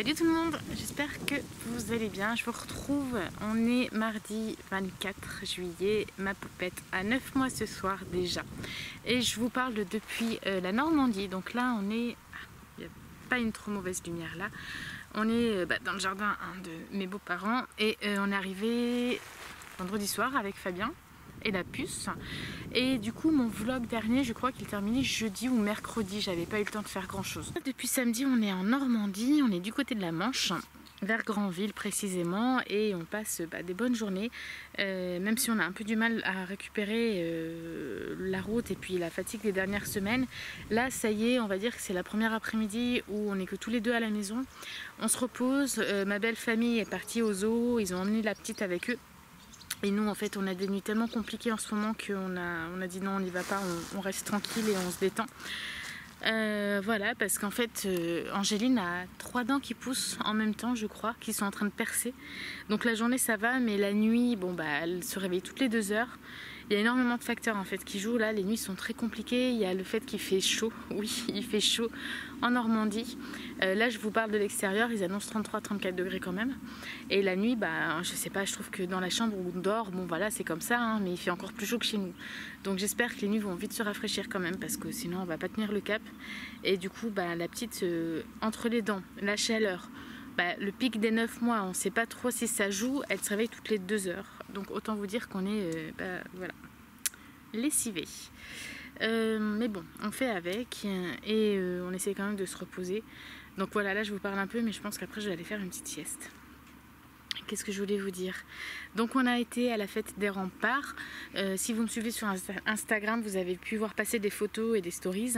Salut tout le monde, j'espère que vous allez bien. Je vous retrouve, on est mardi 24 juillet, ma poupette a 9 mois ce soir déjà. Et je vous parle depuis la Normandie. Donc là on est, il n'y a pas une trop mauvaise lumière là. On est dans le jardin de mes beaux-parents et on est arrivé vendredi soir avec Fabien et la puce. Et du coup mon vlog dernier, je crois qu'il terminait jeudi ou mercredi, j'avais pas eu le temps de faire grand chose. Depuis samedi on est en Normandie, on est du côté de la Manche, vers Granville précisément, et on passe des bonnes journées, même si on a un peu du mal à récupérer la route et puis la fatigue des dernières semaines. Là ça y est, on va dire que c'est la première après-midi où on est que tous les deux à la maison, on se repose. Ma belle famille est partie au zoo, ils ont emmené la petite avec eux. Et nous en fait on a des nuits tellement compliquées en ce moment qu'on a dit non, on n'y va pas, on reste tranquille et on se détend. Voilà, parce qu'en fait Angéline a 3 dents qui poussent en même temps, je crois, qui sont en train de percer. Donc la journée ça va, mais la nuit, elle se réveille toutes les 2 heures. Il y a énormément de facteurs en fait qui jouent là, les nuits sont très compliquées. Il y a le fait qu'il fait chaud, oui il fait chaud en Normandie. Là je vous parle de l'extérieur, ils annoncent 33-34 degrés quand même. Et la nuit, je sais pas, je trouve que dans la chambre où on dort, voilà c'est comme ça, hein, mais il fait encore plus chaud que chez nous. Donc j'espère que les nuits vont vite se rafraîchir quand même, parce que sinon on va pas tenir le cap. Et du coup la petite, entre les dents, la chaleur, le pic des 9 mois, on ne sait pas trop si ça joue, elle se réveille toutes les 2 heures. Donc autant vous dire qu'on est voilà, lessivé. Mais bon, on fait avec et on essaie quand même de se reposer. Donc voilà, là je vous parle un peu, mais je pense qu'après je vais aller faire une petite sieste. Qu'est-ce que je voulais vous dire? Donc on a été à la fête des remparts. Si vous me suivez sur Instagram, vous avez pu voir passer des photos et des stories.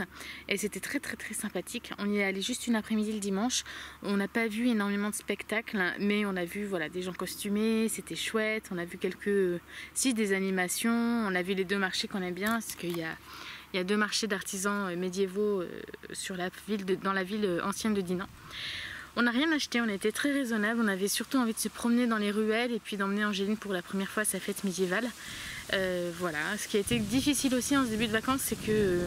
Et c'était très sympathique. On y est allé juste une après-midi le dimanche. On n'a pas vu énormément de spectacles, mais on a vu des gens costumés, c'était chouette. On a vu des animations. On a vu les 2 marchés qu'on aime bien, parce qu'il y a 2 marchés d'artisans médiévaux dans la ville ancienne de Dinan. On n'a rien acheté, on a été très raisonnable, on avait surtout envie de se promener dans les ruelles et puis d'emmener Angéline pour la première fois à sa fête médiévale. Voilà, ce qui a été difficile aussi en ce début de vacances, c'est que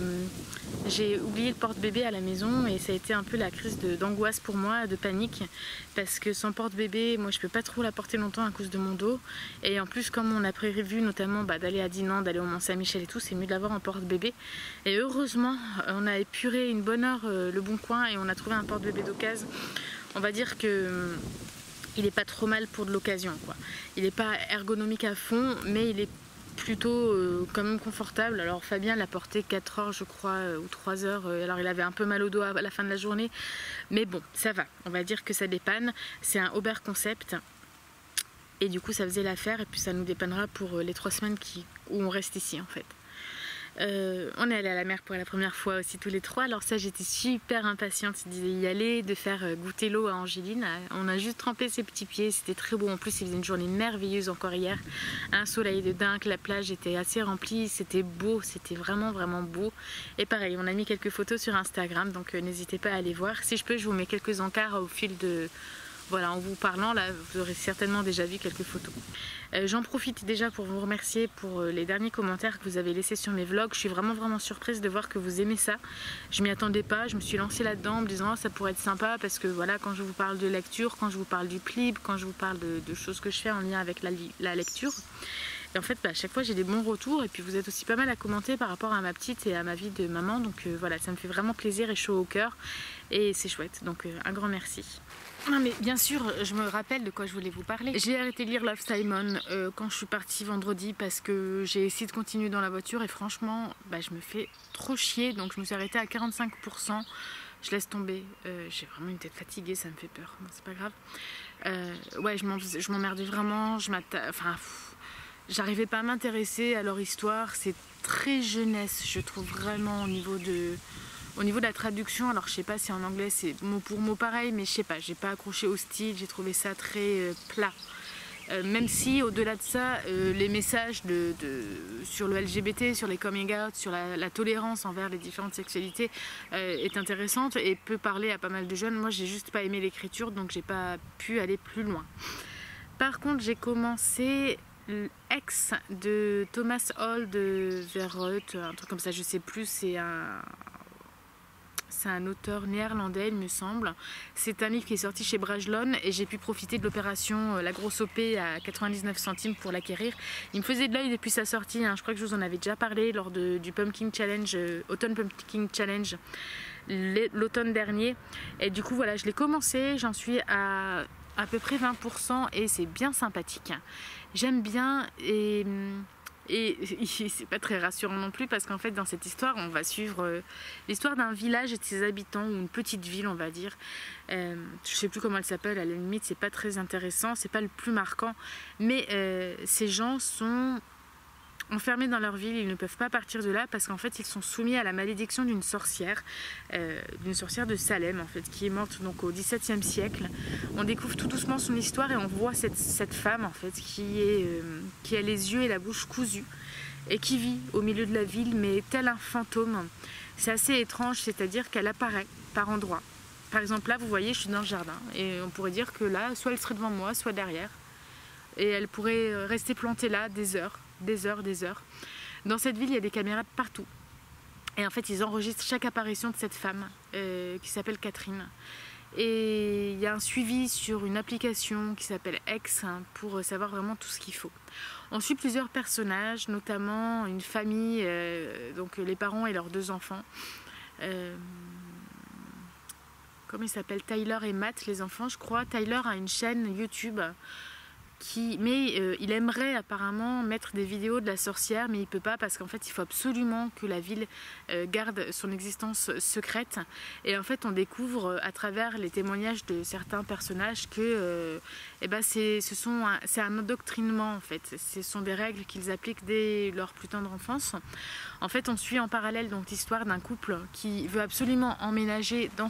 j'ai oublié le porte-bébé à la maison et ça a été un peu la crise d'angoisse pour moi, de panique, parce que sans porte-bébé, moi je peux pas trop la porter longtemps à cause de mon dos. Et en plus, comme on a prévu notamment d'aller à Dinan, d'aller au Mont-Saint-Michel et tout, c'est mieux de l'avoir en porte-bébé. Et heureusement, on a épuré une bonne heure le Bon Coin et on a trouvé un porte-bébé d'occasion. On va dire que il est pas trop mal pour de l'occasion, quoi. Il n'est pas ergonomique à fond, mais il est plutôt quand même confortable. Alors Fabien l'a porté 4 heures je crois, ou 3 heures, alors il avait un peu mal au dos à la fin de la journée, mais bon ça va, on va dire que ça dépanne. C'est un Aubert Concept et du coup ça faisait l'affaire, et puis ça nous dépannera pour les 3 semaines où on reste ici en fait. On est allé à la mer pour la première fois aussi tous les 3, alors ça j'étais super impatiente d'y aller, de faire goûter l'eau à Angéline. On a juste trempé ses petits pieds, c'était très beau, en plus il faisait une journée merveilleuse encore hier, un soleil de dingue, la plage était assez remplie, c'était beau, c'était vraiment beau. Et pareil, on a mis quelques photos sur Instagram, donc n'hésitez pas à aller voir. Si je peux, je vous mets quelques encarts au fil de... Voilà, en vous parlant, là, vous aurez certainement déjà vu quelques photos. J'en profite déjà pour vous remercier pour les derniers commentaires que vous avez laissés sur mes vlogs. Je suis vraiment surprise de voir que vous aimez ça. Je m'y attendais pas, je me suis lancée là-dedans en me disant ça pourrait être sympa, parce que voilà, quand je vous parle de lecture, quand je vous parle du plib, quand je vous parle de choses que je fais en lien avec la lecture. Et en fait, à chaque fois j'ai des bons retours, et puis vous êtes aussi pas mal à commenter par rapport à ma petite et à ma vie de maman. Donc voilà, ça me fait vraiment plaisir et chaud au cœur. Et c'est chouette, donc un grand merci. Non mais bien sûr, je me rappelle de quoi je voulais vous parler. J'ai arrêté de lire Love Simon quand je suis partie vendredi, parce que j'ai essayé de continuer dans la voiture et franchement je me fais trop chier, donc je me suis arrêtée à 45%. Je laisse tomber, j'ai vraiment une tête fatiguée, ça me fait peur, bon, c'est pas grave. Ouais, je m'emmerdais vraiment, j'arrivais pas à m'intéresser à leur histoire, c'est très jeunesse je trouve, vraiment au niveau de la traduction. Alors je sais pas si en anglais c'est mot pour mot pareil, mais je sais pas, j'ai pas accroché au style, j'ai trouvé ça très plat. Même si au-delà de ça, les messages sur le LGBT, sur les coming out, sur la tolérance envers les différentes sexualités est intéressante et peut parler à pas mal de jeunes. Moi j'ai juste pas aimé l'écriture, donc j'ai pas pu aller plus loin. Par contre j'ai commencé Ex de Thomas Hall de Verreut, un truc comme ça, je sais plus, c'est un C'est un auteur néerlandais, il me semble. C'est un livre qui est sorti chez Brajlon et j'ai pu profiter de l'opération La Grosse OP à 99 centimes pour l'acquérir. Il me faisait de l'œil depuis sa sortie, hein. Je crois que je vous en avais déjà parlé lors du Pumpkin Challenge, Autumn Pumpkin Challenge, l'automne dernier. Et du coup, voilà, je l'ai commencé, j'en suis à peu près 20% et c'est bien sympathique. J'aime bien et c'est pas très rassurant non plus parce qu'en fait dans cette histoire on va suivre l'histoire d'un village et de ses habitants ou une petite ville on va dire. Je sais plus comment elle s'appelle, à la limite c'est pas très intéressant, c'est pas le plus marquant, mais ces gens sont enfermés dans leur ville, ils ne peuvent pas partir de là parce qu'en fait ils sont soumis à la malédiction d'une sorcière de Salem en fait, qui est morte donc au XVIIe siècle. On découvre tout doucement son histoire et on voit cette femme en fait qui a les yeux et la bouche cousus et qui vit au milieu de la ville mais tel un fantôme. C'est assez étrange, c'est-à-dire qu'elle apparaît par endroits. Par exemple là vous voyez je suis dans le jardin et on pourrait dire que là soit elle serait devant moi soit derrière et elle pourrait rester plantée là des heures. Des heures. Dans cette ville, il y a des caméras de partout. Et en fait, ils enregistrent chaque apparition de cette femme qui s'appelle Catherine. Et il y a un suivi sur une application qui s'appelle X pour savoir vraiment tout ce qu'il faut. On suit plusieurs personnages, notamment une famille, donc les parents et leurs 2 enfants. Comment ils s'appellent? Tyler et Matt, les enfants, je crois. Tyler a une chaîne YouTube. Il aimerait apparemment mettre des vidéos de la sorcière mais il peut pas parce qu'en fait il faut absolument que la ville garde son existence secrète et en fait on découvre à travers les témoignages de certains personnages que c'est un endoctrinement en fait, ce sont des règles qu'ils appliquent dès leur plus tendre enfance. En fait on suit en parallèle donc l'histoire d'un couple qui veut absolument emménager dans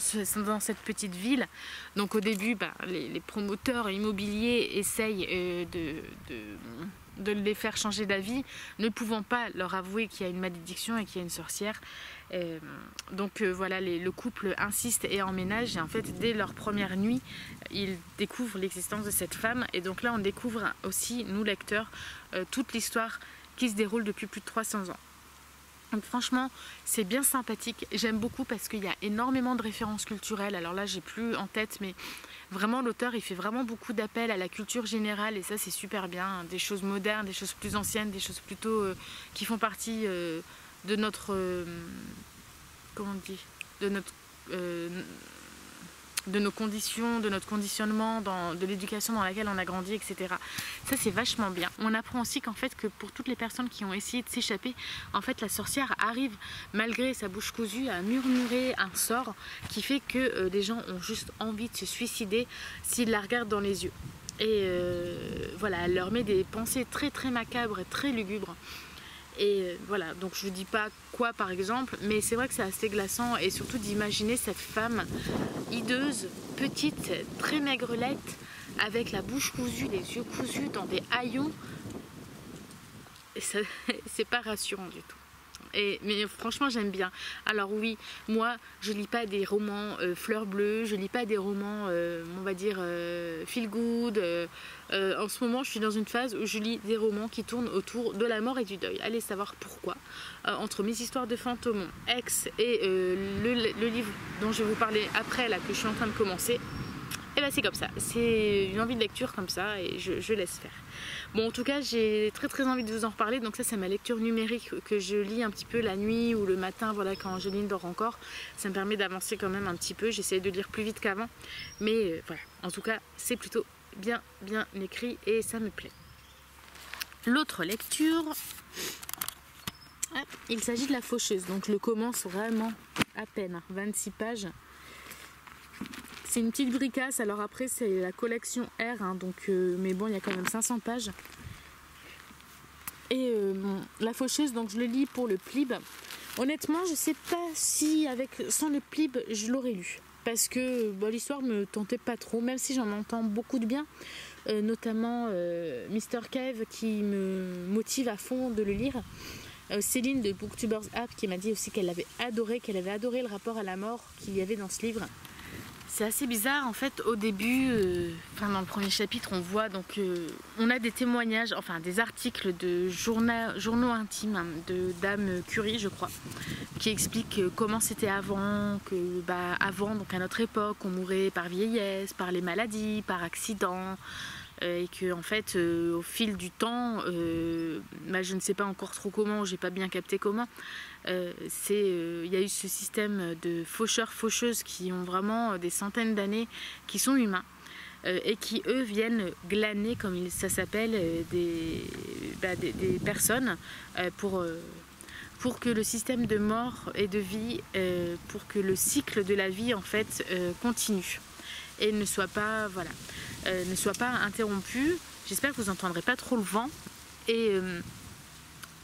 cette petite ville. Donc au début les promoteurs immobiliers essayent de les faire changer d'avis, ne pouvant pas leur avouer qu'il y a une malédiction et qu'il y a une sorcière. Voilà, le couple insiste et emménage et en fait dès leur première nuit ils découvrent l'existence de cette femme et donc là on découvre aussi, nous lecteurs, toute l'histoire qui se déroule depuis plus de 300 ans. Donc franchement c'est bien sympathique, j'aime beaucoup parce qu'il y a énormément de références culturelles. Alors là j'ai plus en tête mais vraiment l'auteur il fait vraiment beaucoup d'appels à la culture générale et ça c'est super bien, des choses modernes, des choses plus anciennes, des choses plutôt qui font partie de notre comment on dit, de nos conditions, de notre conditionnement, de l'éducation dans laquelle on a grandi, etc. Ça c'est vachement bien. On apprend aussi qu'en fait que pour toutes les personnes qui ont essayé de s'échapper, en fait la sorcière arrive malgré sa bouche cousue à murmurer un sort qui fait que les gens ont juste envie de se suicider s'ils la regardent dans les yeux. Et voilà, elle leur met des pensées très très macabres et très lugubres. Et voilà, donc je vous dis pas quoi par exemple, mais c'est vrai que c'est assez glaçant et surtout d'imaginer cette femme hideuse, petite, très maigrelette, avec la bouche cousue, les yeux cousus dans des haillons. C'est pas rassurant du tout. Mais franchement j'aime bien. Alors oui, moi je lis pas des romans fleurs bleues, je lis pas des romans on va dire feel good. En ce moment je suis dans une phase où je lis des romans qui tournent autour de la mort et du deuil. Allez savoir pourquoi. Entre mes histoires de fantômes, X et le livre dont je vais vous parler après là que je suis en train de commencer, et ben c'est comme ça, c'est une envie de lecture comme ça et je laisse faire. Bon en tout cas j'ai très très envie de vous en reparler, donc ça c'est ma lecture numérique que je lis un petit peu la nuit ou le matin, voilà, quand Angéline dort encore. Ça me permet d'avancer quand même un petit peu, j'essaie de lire plus vite qu'avant, mais voilà, en tout cas c'est plutôt bien écrit et ça me plaît. L'autre lecture, il s'agit de La Faucheuse, donc je le commence vraiment à peine, 26 pages. C'est une petite bricasse, alors après c'est la collection R, mais bon il y a quand même 500 pages. Et La Faucheuse, donc je le lis pour le Plib. Honnêtement je sais pas si sans le Plib je l'aurais lu. Parce que l'histoire me tentait pas trop, même si j'en entends beaucoup de bien. Notamment Mr. Cave qui me motive à fond de le lire. Céline de Booktubers App qui m'a dit aussi qu'elle avait adoré le rapport à la mort qu'il y avait dans ce livre. C'est assez bizarre en fait au début, dans le premier chapitre on voit donc on a des témoignages, enfin des articles de journaux intimes hein, de Dame Curie je crois, qui expliquent comment c'était avant, que avant donc à notre époque on mourait par vieillesse, par les maladies, par accident. Et que en fait au fil du temps je ne sais pas encore trop comment, j'ai pas bien capté comment il y a eu ce système de faucheurs faucheuses qui ont vraiment des centaines d'années, qui sont humains et qui eux viennent glaner comme ça s'appelle des personnes pour que le système de mort et de vie, pour que le cycle de la vie en fait continue et ne soit pas ne soit pas interrompu. J'espère que vous n'entendrez pas trop le vent. Et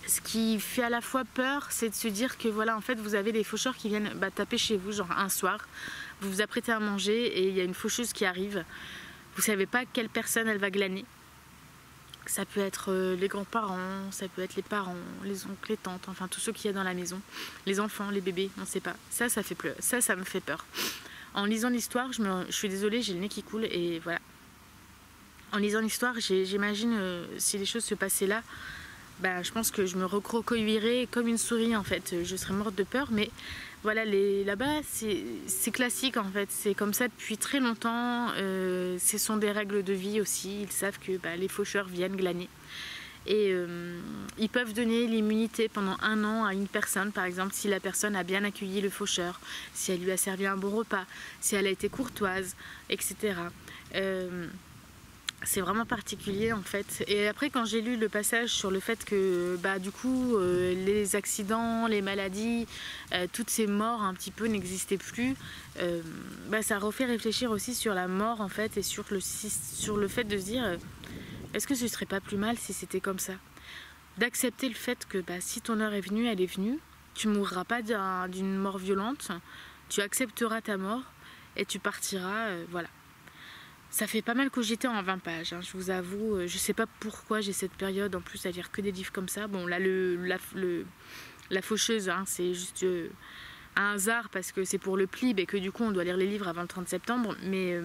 ce qui fait à la fois peur, c'est de se dire que voilà, en fait, vous avez des faucheurs qui viennent taper chez vous, genre un soir, vous vous apprêtez à manger et il y a une faucheuse qui arrive. Vous savez pas quelle personne elle va glaner. Ça peut être les grands-parents, ça peut être les parents, les oncles, les tantes, enfin tous ceux qu'il y a dans la maison, les enfants, les bébés, on ne sait pas. Ça fait pleurer. Ça me fait peur. En lisant l'histoire, je suis désolée, j'ai le nez qui coule et voilà. En lisant l'histoire, j'imagine si les choses se passaient là, je pense que je me recroquevillerais comme une souris en fait. Je serais morte de peur, mais voilà, là-bas c'est classique en fait. C'est comme ça depuis très longtemps. Ce sont des règles de vie aussi. Ils savent que les faucheurs viennent glaner. Et ils peuvent donner l'immunité pendant 1 an à une personne, par exemple, si la personne a bien accueilli le faucheur, si elle lui a servi un bon repas, si elle a été courtoise, etc. C'est vraiment particulier en fait. Et après quand j'ai lu le passage sur le fait que du coup les accidents, les maladies, toutes ces morts un petit peu n'existaient plus, ça refait réfléchir aussi sur la mort en fait et sur le fait de se dire est-ce que ce serait pas plus mal si c'était comme ça, d'accepter le fait que si ton heure est venue, elle est venue, tu mourras pas d'une mort violente, tu accepteras ta mort et tu partiras, voilà. Ça fait pas mal cogiter en 20 pages, hein, je vous avoue. Je sais pas pourquoi j'ai cette période en plus à lire que des livres comme ça. Bon, là, la faucheuse, hein, c'est juste un hasard parce que c'est pour le PLIB et que du coup on doit lire les livres avant le 30 septembre. Mais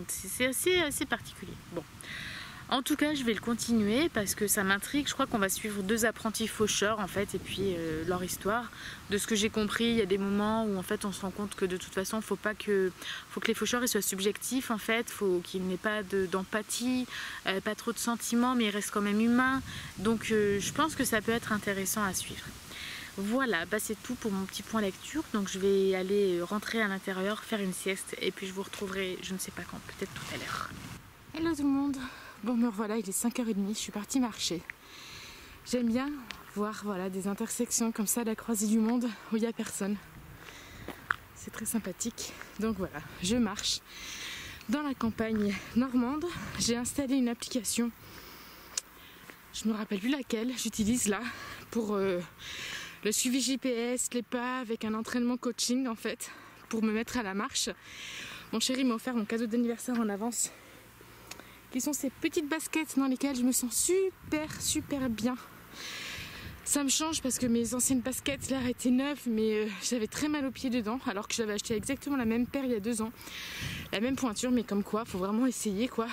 c'est assez particulier. Bon. En tout cas, je vais le continuer parce que ça m'intrigue. Je crois qu'on va suivre 2 apprentis faucheurs en fait et puis leur histoire. De ce que j'ai compris, il y a des moments où en fait on se rend compte que de toute façon, faut que les faucheurs ils soient subjectifs en fait. Faut qu'il n'y ait pas d'empathie, pas trop de sentiments, mais ils restent quand même humains. Donc je pense que ça peut être intéressant à suivre. Voilà, c'est tout pour mon petit point lecture. Donc je vais aller rentrer à l'intérieur, faire une sieste et puis je vous retrouverai, je ne sais pas quand, peut-être tout à l'heure. Hello tout le monde. Bon me revoilà, il est 5h30, je suis partie marcher. J'aime bien voir des intersections comme ça à la croisée du monde où il n'y a personne. C'est très sympathique. Donc voilà, je marche dans la campagne normande. J'ai installé une application, je me rappelle plus laquelle, j'utilise là pour le suivi GPS, les pas avec un entraînement coaching en fait, pour me mettre à la marche. Mon chéri m'a offert mon cadeau d'anniversaire en avance, qui sont ces petites baskets dans lesquelles je me sens super bien. Ça me change parce que mes anciennes baskets là étaient neuves, mais j'avais très mal aux pieds dedans, alors que j'avais acheté exactement la même paire il y a 2 ans, la même pointure, mais comme quoi, faut vraiment essayer quoi.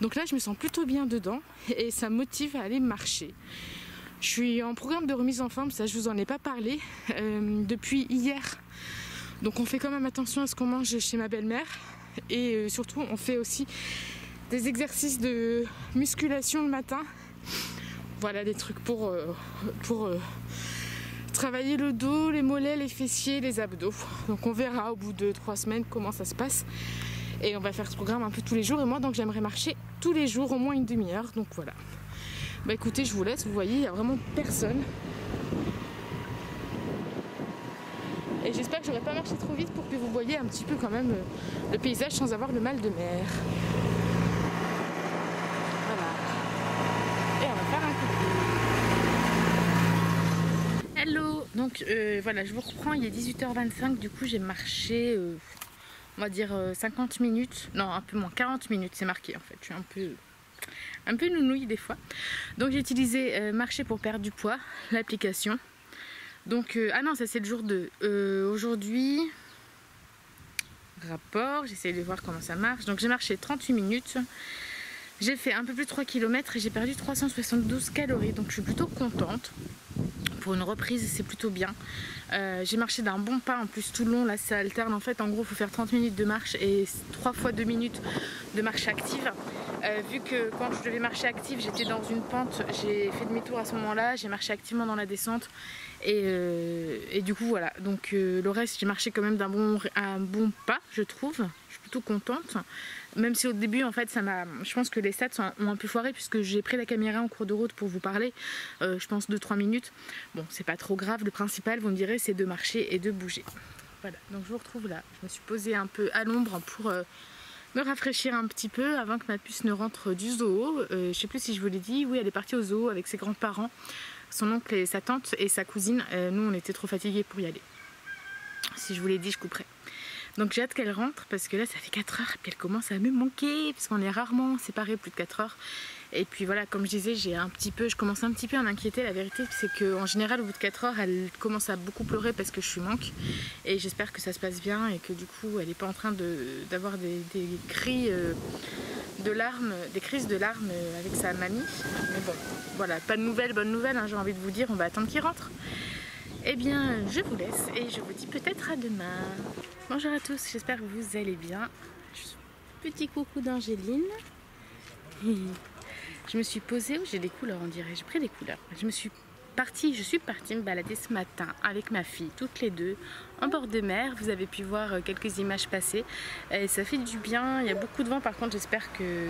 Donc là je me sens plutôt bien dedans et ça me motive à aller marcher. Je suis en programme de remise en forme, ça je vous en ai pas parlé depuis hier. Donc on fait quand même attention à ce qu'on mange chez ma belle-mère. Et surtout on fait aussi des exercices de musculation le matin, voilà, des trucs pour travailler le dos, les mollets, les fessiers, les abdos. Donc on verra au bout de 3 semaines comment ça se passe et on va faire ce programme un peu tous les jours. Et moi donc j'aimerais marcher tous les jours au moins une demi-heure, donc voilà. Écoutez, je vous laisse, vous voyez il n'y a vraiment personne. Et j'espère que j'aurai pas marché trop vite pour que vous voyez un petit peu quand même le paysage sans avoir le mal de mer. Voilà. Et on va faire un coucou. Hello. Donc voilà, je vous reprends, il est 18h25, du coup j'ai marché, on va dire 50 minutes. Non, un peu moins, 40 minutes, c'est marqué en fait. Je suis un peu nounouille des fois. Donc j'ai utilisé Marcher pour perdre du poids, l'application. Donc, ah non, ça c'est le jour 2. Aujourd'hui, rapport. J'essaie de voir comment ça marche. Donc j'ai marché 38 minutes. J'ai fait un peu plus de 3 km et j'ai perdu 372 calories. Donc je suis plutôt contente. Pour une reprise, c'est plutôt bien. J'ai marché d'un bon pas en plus tout le long. Là, ça alterne. En fait, en gros, il faut faire 30 minutes de marche et 3 fois 2 minutes de marche active. Vu que quand je devais marcher active, j'étais dans une pente, j'ai fait demi-tour à ce moment-là. J'ai marché activement dans la descente. Et du coup, voilà. Donc, le reste, j'ai marché quand même d'un bon pas, je trouve. Je suis plutôt contente. Même si au début, en fait, je pense que les stats ont un peu foiré puisque j'ai pris la caméra en cours de route pour vous parler, je pense 2-3 minutes. Bon, c'est pas trop grave. Le principal, vous me direz, c'est de marcher et de bouger. Voilà, donc je vous retrouve là. Je me suis posée un peu à l'ombre pour me rafraîchir un petit peu avant que ma puce ne rentre du zoo. Je sais plus si je vous l'ai dit. Oui, elle est partie au zoo avec ses grands-parents, son oncle et sa tante et sa cousine. Nous, on était trop fatigués pour y aller. Si je vous l'ai dit, je couperai. Donc j'ai hâte qu'elle rentre parce que là ça fait 4 heures et puis elle commence à me manquer parce qu'on est rarement séparés plus de 4 heures. Et puis voilà, comme je disais, je commence un petit peu à m'inquiéter. La vérité c'est qu'en général au bout de 4 heures elle commence à beaucoup pleurer parce que je suis manque. Et j'espère que ça se passe bien et que du coup elle n'est pas en train d'avoir des cris de larmes, des crises de larmes avec sa mamie. Mais bon, voilà, pas de nouvelles, bonne nouvelle, hein, j'ai envie de vous dire, on va attendre qu'il rentre. Eh bien, je vous laisse et je vous dis peut-être à demain. Bonjour à tous, j'espère que vous allez bien. Petit coucou d'Angéline. Je me suis posée, j'ai des couleurs on dirait, j'ai pris des couleurs. Je suis partie me balader ce matin avec ma fille, toutes les deux, en bord de mer. Vous avez pu voir quelques images passer. Et ça fait du bien, il y a beaucoup de vent par contre, j'espère que...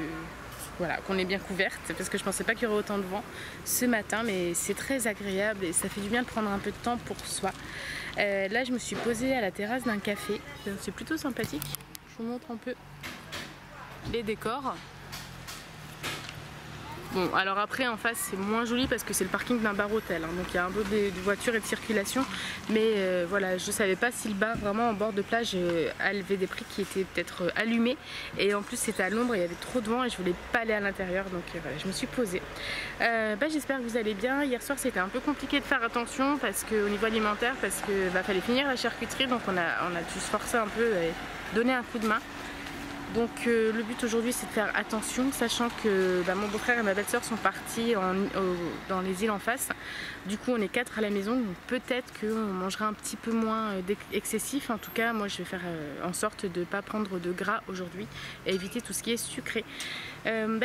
Voilà, qu'on est bien couverte parce que je pensais pas qu'il y aurait autant de vent ce matin, mais c'est très agréable et ça fait du bien de prendre un peu de temps pour soi. Là je me suis posée à la terrasse d'un café, c'est plutôt sympathique. Je vous montre un peu les décors. Bon, alors après en face c'est moins joli parce que c'est le parking d'un bar-hôtel, hein, donc il y a un peu de voitures et de circulation, mais voilà, je savais pas si le bar vraiment en bord de plage avait des prix qui étaient peut-être allumés, et en plus c'était à l'ombre, il y avait trop de vent et je voulais pas aller à l'intérieur, donc voilà, je me suis posée. J'espère que vous allez bien. Hier soir c'était un peu compliqué de faire attention parce que au niveau alimentaire, parce que fallait finir la charcuterie, donc on a dû se forcer un peu et donner un coup de main. Donc le but aujourd'hui c'est de faire attention, sachant que mon beau-frère et ma belle-sœur sont partis dans les îles en face. Du coup on est 4 à la maison, donc peut-être qu'on mangera un petit peu moins excessif. En tout cas moi je vais faire en sorte de ne pas prendre de gras aujourd'hui et éviter tout ce qui est sucré.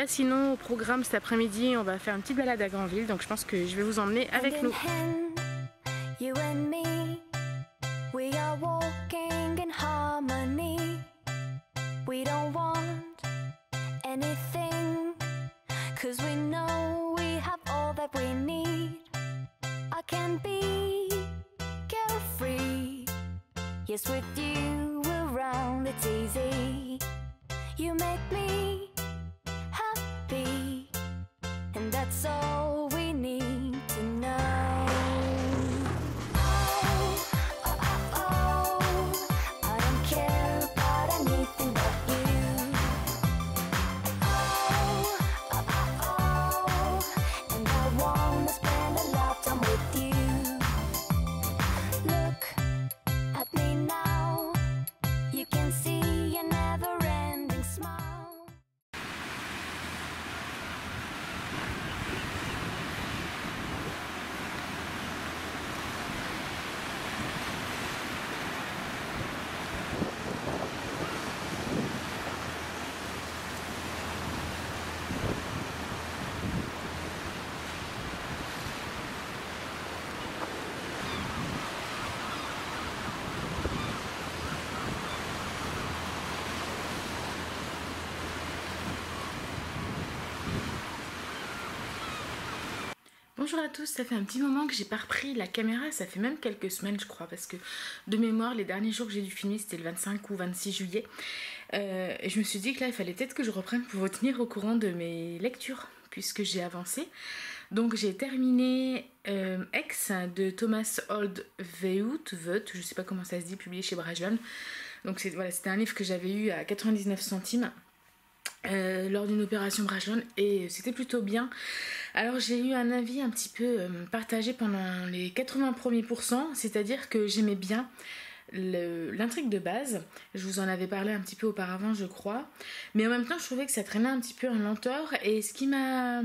Sinon au programme cet après-midi on va faire une petite balade à Granville, donc je pense que je vais vous emmener avec nous. We don't want anything, 'cause we know we have all that we need. I can be carefree, yes, with you around it's easy. You make me happy, and that's all we need to know. Bonjour à tous, ça fait un petit moment que j'ai pas repris la caméra, ça fait même quelques semaines je crois, parce que de mémoire les derniers jours que j'ai dû filmer c'était le 25 ou 26 juillet. Et je me suis dit que là il fallait peut-être que je reprenne pour vous tenir au courant de mes lectures, puisque j'ai avancé. Donc j'ai terminé Ex de Thomas Oldveut, je sais pas comment ça se dit, publié chez Brajlon. Donc voilà, c'était un livre que j'avais eu à 99 centimes. Lors d'une opération Brajlon, et c'était plutôt bien. Alors j'ai eu un avis un petit peu partagé pendant les 80 premiers pourcents, c'est-à-dire que j'aimais bien, l'intrigue de base. Je vous en avais parlé un petit peu auparavant, je crois. Mais en même temps, je trouvais que ça traînait un petit peu en lenteur. Et ce qui m'a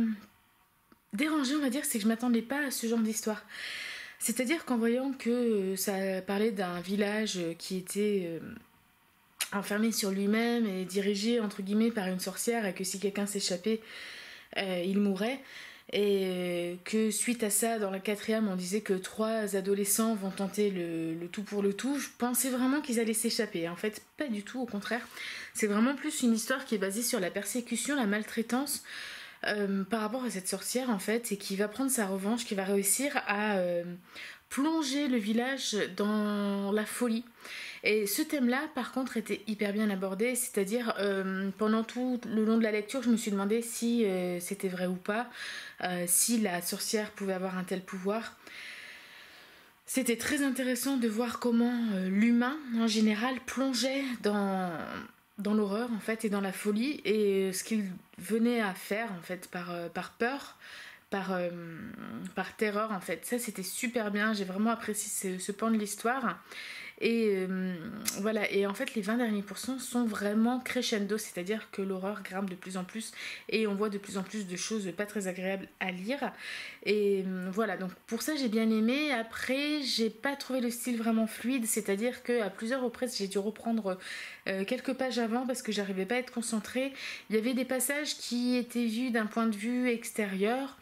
dérangée, on va dire, c'est que je m'attendais pas à ce genre d'histoire. C'est-à-dire qu'en voyant que ça parlait d'un village qui était enfermé sur lui-même et dirigé entre guillemets par une sorcière et que si quelqu'un s'échappait, il mourrait. Et que suite à ça, dans la quatrième, on disait que 3 adolescents vont tenter le tout pour le tout. Je pensais vraiment qu'ils allaient s'échapper. En fait, pas du tout, au contraire. C'est vraiment plus une histoire qui est basée sur la persécution, la maltraitance par rapport à cette sorcière, en fait, et qui va prendre sa revanche, qui va réussir à plonger le village dans la folie. Et ce thème-là, par contre, était hyper bien abordé, c'est-à-dire pendant tout le long de la lecture, je me suis demandé si c'était vrai ou pas, si la sorcière pouvait avoir un tel pouvoir. C'était très intéressant de voir comment l'humain, en général, plongeait dans l'horreur, en fait, et dans la folie, et ce qu'il venait à faire, en fait, par peur, par terreur, en fait. Ça, c'était super bien, j'ai vraiment apprécié ce pan de l'histoire. Et voilà, et en fait les 20 derniers pourcents sont vraiment crescendo, c'est-à-dire que l'horreur grimpe de plus en plus et on voit de plus en plus de choses pas très agréables à lire. Et voilà, donc pour ça j'ai bien aimé. Après, j'ai pas trouvé le style vraiment fluide, c'est-à-dire qu'à plusieurs reprises j'ai dû reprendre quelques pages avant parce que j'arrivais pas à être concentrée. Il y avait des passages qui étaient vus d'un point de vue extérieur.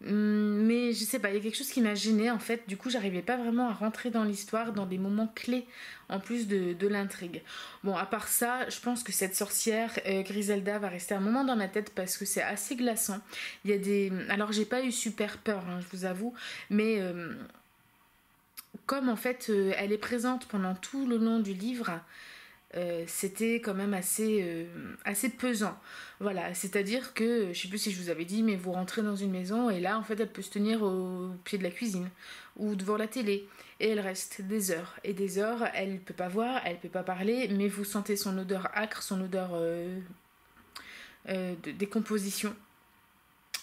Mais je sais pas, il y a quelque chose qui m'a gênée en fait. Du coup, j'arrivais pas vraiment à rentrer dans l'histoire, dans des moments clés en plus de l'intrigue. Bon, à part ça, je pense que cette sorcière Griselda va rester un moment dans ma tête parce que c'est assez glaçant. Il y a des. Alors, j'ai pas eu super peur, hein, je vous avoue, mais comme en fait elle est présente pendant tout le long du livre. C'était quand même assez pesant. Voilà, c'est-à-dire que, je sais plus si je vous avais dit, mais vous rentrez dans une maison et là, en fait, elle peut se tenir au pied de la cuisine ou devant la télé et elle reste des heures et des heures. Elle peut pas voir, elle peut pas parler, mais vous sentez son odeur âcre, son odeur de décomposition.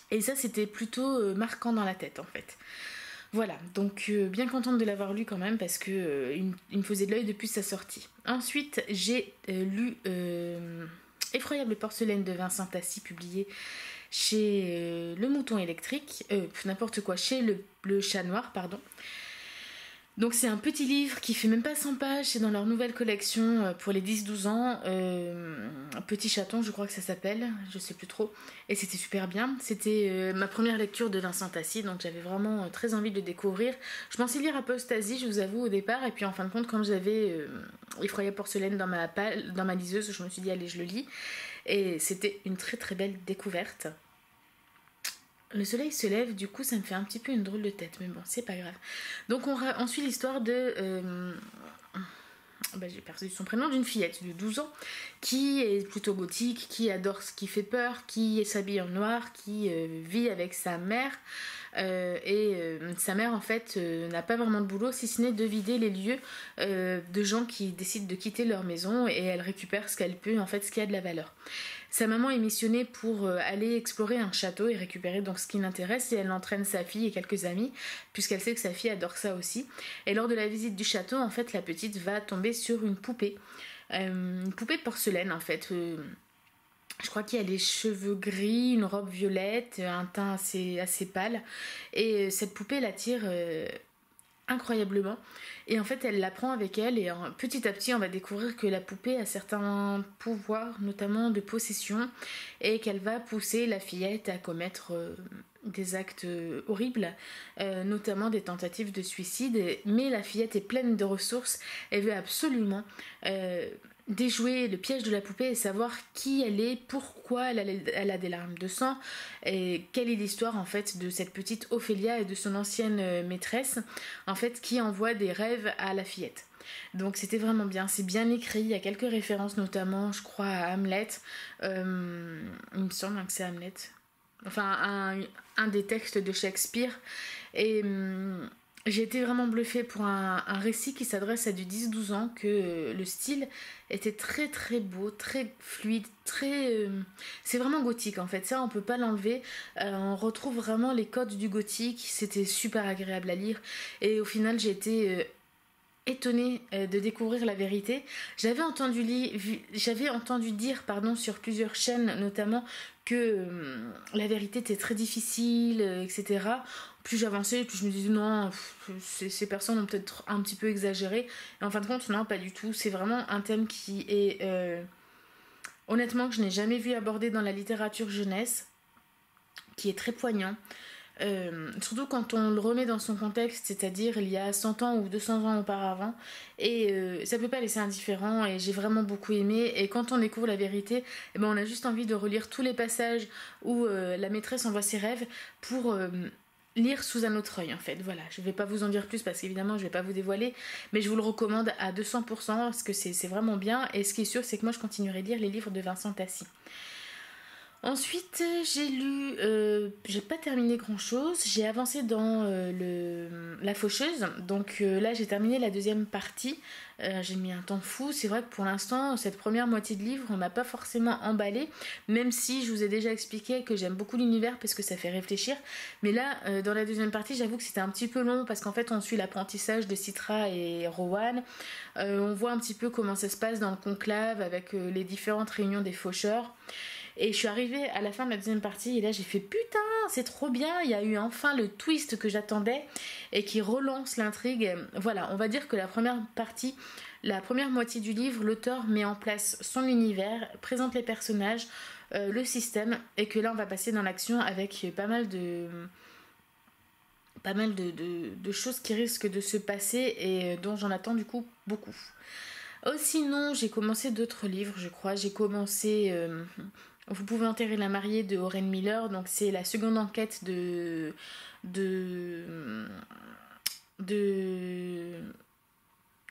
Et ça, c'était plutôt marquant dans la tête, en fait. Voilà, donc bien contente de l'avoir lu quand même parce que il me faisait de l'œil depuis sa sortie. Ensuite, j'ai lu Effroyable porcelaine de Vincent Tassi, publié chez Le Mouton électrique, n'importe quoi, chez le Chat Noir, pardon. Donc c'est un petit livre qui fait même pas 100 pages, c'est dans leur nouvelle collection pour les 10-12 ans, Petit Chaton je crois que ça s'appelle, je sais plus trop, et c'était super bien. C'était ma première lecture de Vincent Tassi, donc j'avais vraiment très envie de le découvrir. Je pensais lire Apostasie, je vous avoue au départ, et puis en fin de compte quand j'avais Effroyable porcelaine dans ma liseuse, je me suis dit allez je le lis, et c'était une très très belle découverte. Le soleil se lève, du coup ça me fait un petit peu une drôle de tête, mais bon, c'est pas grave. Donc on suit l'histoire de... j'ai perdu son prénom, d'une fillette de 12 ans qui est plutôt gothique, qui adore ce qui fait peur, qui s'habille en noir, qui vit avec sa mère. Sa mère en fait n'a pas vraiment de boulot si ce n'est de vider les lieux de gens qui décident de quitter leur maison et elle récupère ce qu'elle peut, en fait ce qui a de la valeur. Sa maman est missionnée pour aller explorer un château et récupérer donc ce qui l'intéresse et elle entraîne sa fille et quelques amis puisqu'elle sait que sa fille adore ça aussi. Et lors de la visite du château, en fait, la petite va tomber sur une poupée de porcelaine en fait. Je crois qu'il y a les cheveux gris, une robe violette, un teint assez pâle. Et cette poupée l'attire incroyablement. Et en fait, elle la prend avec elle et petit à petit, on va découvrir que la poupée a certains pouvoirs, notamment de possession, et qu'elle va pousser la fillette à commettre des actes horribles, notamment des tentatives de suicide. Mais la fillette est pleine de ressources, elle veut absolument déjouer le piège de la poupée et savoir qui elle est, pourquoi elle a des larmes de sang et quelle est l'histoire en fait de cette petite Ophélia et de son ancienne maîtresse en fait qui envoie des rêves à la fillette. Donc c'était vraiment bien, c'est bien écrit, il y a quelques références notamment je crois à Hamlet, il me semble que c'est Hamlet, enfin un des textes de Shakespeare et j'ai été vraiment bluffée pour un récit qui s'adresse à du 10-12 ans, que le style était très très beau, très fluide, très... c'est vraiment gothique en fait, ça on peut pas l'enlever, on retrouve vraiment les codes du gothique, c'était super agréable à lire et au final j'ai été étonnée de découvrir la vérité. J'avais entendu dire sur plusieurs chaînes notamment que la vérité était très difficile, etc. Plus j'avançais, plus je me disais non, ces personnes ont peut-être un petit peu exagéré. Et en fin de compte, non, pas du tout. C'est vraiment un thème qui est honnêtement que je n'ai jamais vu abordé dans la littérature jeunesse, qui est très poignant. Surtout quand on le remet dans son contexte, c'est-à-dire il y a 100 ans ou 200 ans auparavant, et ça peut pas laisser indifférent, et j'ai vraiment beaucoup aimé. Et quand on découvre la vérité, eh ben on a juste envie de relire tous les passages où la maîtresse envoie ses rêves pour lire sous un autre œil en fait. Voilà, je vais pas vous en dire plus parce qu'évidemment je vais pas vous dévoiler, mais je vous le recommande à 200% parce que c'est vraiment bien. Et ce qui est sûr, c'est que moi je continuerai de lire les livres de Vincent Tassi. Ensuite, j'ai lu, j'ai pas terminé grand chose, j'ai avancé dans La Faucheuse, donc là j'ai terminé la deuxième partie, j'ai mis un temps fou. C'est vrai que pour l'instant, cette première moitié de livre, on m'a pas forcément emballé, même si je vous ai déjà expliqué que j'aime beaucoup l'univers parce que ça fait réfléchir, mais là, dans la deuxième partie, j'avoue que c'était un petit peu long parce qu'en fait, on suit l'apprentissage de Citra et Rowan, on voit un petit peu comment ça se passe dans le conclave avec les différentes réunions des faucheurs. Et je suis arrivée à la fin de la deuxième partie et là j'ai fait putain, c'est trop bien, il y a eu enfin le twist que j'attendais et qui relance l'intrigue. Voilà, on va dire que la première partie, la première moitié du livre, l'auteur met en place son univers, présente les personnages, le système, et que là on va passer dans l'action avec pas mal de choses qui risquent de se passer et dont j'en attends du coup beaucoup. Sinon, j'ai commencé d'autres livres, je crois. J'ai commencé Vous pouvez enterrer la mariée de Oren Miller. Donc c'est la seconde enquête de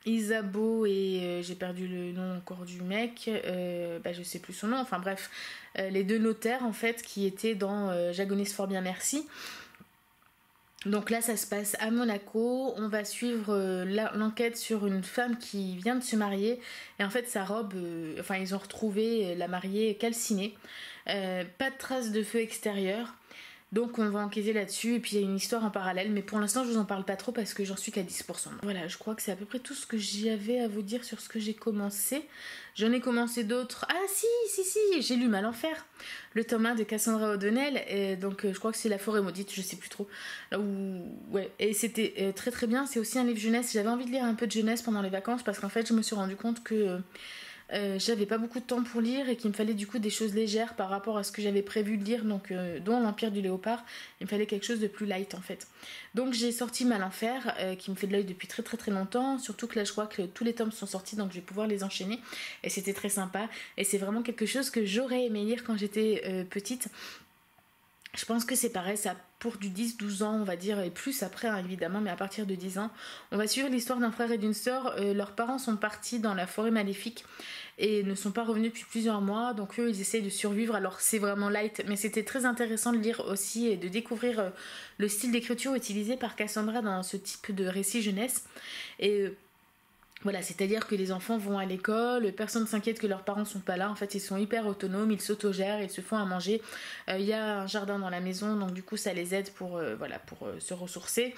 Isabeau et j'ai perdu le nom encore du mec. Je sais plus son nom. Enfin bref, les deux notaires en fait qui étaient dans J'agonise fort bien merci. Donc là, ça se passe à Monaco. On va suivre l'enquête sur une femme qui vient de se marier. Et en fait, sa robe... ils ont retrouvé la mariée calcinée. Pas de traces de feu extérieur. Donc on va enquêter là-dessus. Et puis il y a une histoire en parallèle. Mais pour l'instant, je vous en parle pas trop parce que j'en suis qu'à 10%. Voilà, je crois que c'est à peu près tout ce que j'avais à vous dire sur ce que j'ai commencé. J'en ai commencé d'autres. Ah si, j'ai lu Mal Enfer, le tome 1 de Cassandra O'Donnell. Et donc je crois que c'est La Forêt Maudite, je sais plus trop. Ouais, et c'était très très bien. C'est aussi un livre jeunesse. J'avais envie de lire un peu de jeunesse pendant les vacances parce qu'en fait je me suis rendu compte que j'avais pas beaucoup de temps pour lire et qu'il me fallait du coup des choses légères par rapport à ce que j'avais prévu de lire, donc dont l'Empire du Léopard. Il me fallait quelque chose de plus light en fait. Donc j'ai sorti Mal Enfer qui me fait de l'œil depuis très très très longtemps, surtout que là je crois que tous les tomes sont sortis, donc je vais pouvoir les enchaîner et c'était très sympa et c'est vraiment quelque chose que j'aurais aimé lire quand j'étais petite. Je pense que c'est pareil, ça pour du 10-12 ans on va dire, et plus après hein, évidemment, mais à partir de 10 ans. On va suivre l'histoire d'un frère et d'une sœur. Leurs parents sont partis dans la forêt maléfique et ne sont pas revenus depuis plusieurs mois, donc eux ils essayent de survivre. Alors c'est vraiment light, mais c'était très intéressant de lire aussi et de découvrir le style d'écriture utilisé par Cassandra dans ce type de récit jeunesse. Et voilà, c'est-à-dire que les enfants vont à l'école, personne ne s'inquiète que leurs parents sont pas là, en fait ils sont hyper autonomes, ils s'autogèrent, ils se font à manger. Il y a un jardin dans la maison, donc du coup ça les aide pour se ressourcer.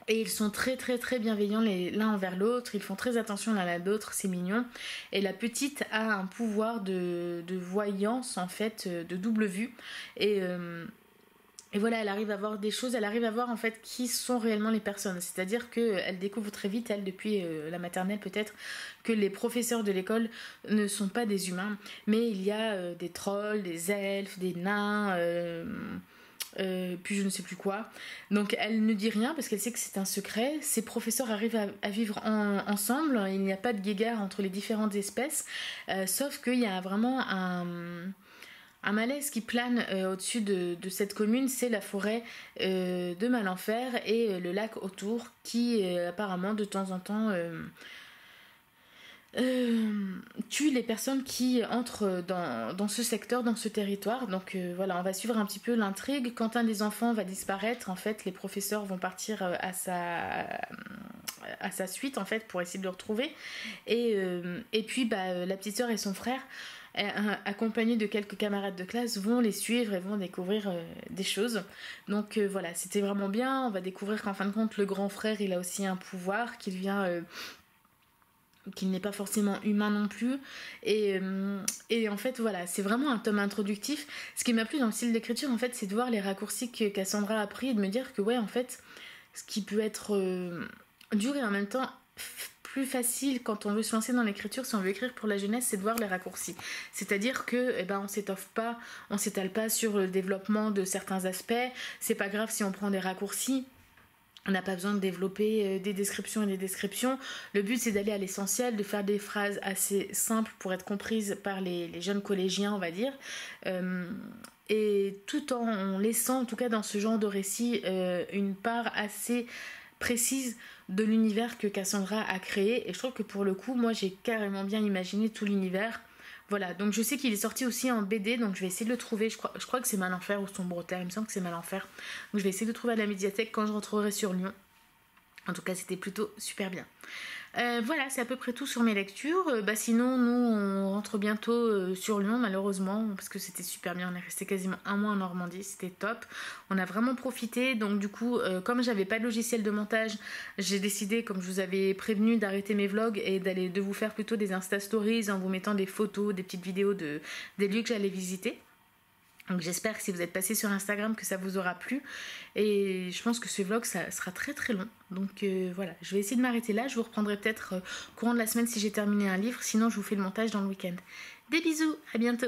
Et ils sont très très très bienveillants l'un envers l'autre, ils font très attention l'un à l'autre, c'est mignon. Et la petite a un pouvoir de voyance en fait, de double vue. Et voilà, elle arrive à voir des choses, elle arrive à voir en fait qui sont réellement les personnes. C'est-à-dire qu'elle découvre très vite, elle, depuis la maternelle peut-être, que les professeurs de l'école ne sont pas des humains, mais il y a des trolls, des elfes, des nains, puis je ne sais plus quoi. Donc elle ne dit rien parce qu'elle sait que c'est un secret. Ses professeurs arrivent à vivre ensemble, il n'y a pas de guéguerre entre les différentes espèces, sauf qu'il y a vraiment un malaise qui plane au-dessus de cette commune. C'est la forêt de Mal Enfer et le lac autour qui apparemment de temps en temps tue les personnes qui entrent dans ce secteur, dans ce territoire. Donc voilà, on va suivre un petit peu l'intrigue. Quand un des enfants va disparaître, en fait, les professeurs vont partir à sa suite, en fait, pour essayer de le retrouver. Et puis, la petite sœur et son frère accompagnés de quelques camarades de classe, vont les suivre et vont découvrir des choses. Donc voilà, c'était vraiment bien. On va découvrir qu'en fin de compte, le grand frère, il a aussi un pouvoir, qu'il n'est pas forcément humain non plus. Et en fait, voilà, c'est vraiment un tome introductif. Ce qui m'a plu dans le style d'écriture, en fait, c'est de voir les raccourcis que Cassandra a pris et de me dire que, ouais, en fait, ce qui peut être dur et en même temps plus facile quand on veut se lancer dans l'écriture, si on veut écrire pour la jeunesse, c'est de voir les raccourcis. C'est-à-dire que on s'étoffe pas, on s'étale pas sur le développement de certains aspects. C'est pas grave si on prend des raccourcis. On n'a pas besoin de développer des descriptions et des descriptions. Le but, c'est d'aller à l'essentiel, de faire des phrases assez simples pour être comprises par les jeunes collégiens, on va dire. Et tout en laissant, en tout cas dans ce genre de récit, une part assez précise de l'univers que Cassandra a créé. Et je trouve que pour le coup, moi, j'ai carrément bien imaginé tout l'univers. Voilà, donc je sais qu'il est sorti aussi en BD, donc je vais essayer de le trouver. Je crois que c'est Malenfer ou Sombre Terre, il me semble que c'est Malenfer. Donc je vais essayer de le trouver à la médiathèque quand je rentrerai sur Lyon. En tout cas, c'était plutôt super bien. Voilà, c'est à peu près tout sur mes lectures. Sinon, nous, on rentre bientôt sur Lyon, malheureusement, parce que c'était super bien. On est resté quasiment un mois en Normandie, c'était top. On a vraiment profité. Donc, du coup, comme j'avais pas de logiciel de montage, j'ai décidé, comme je vous avais prévenu, d'arrêter mes vlogs et de vous faire plutôt des Insta Stories en vous mettant des photos, des petites vidéos des lieux que j'allais visiter. Donc j'espère que si vous êtes passé sur Instagram que ça vous aura plu, et je pense que ce vlog ça sera très très long, donc voilà, je vais essayer de m'arrêter là. Je vous reprendrai peut-être courant de la semaine si j'ai terminé un livre, sinon je vous fais le montage dans le week-end. Des bisous, à bientôt.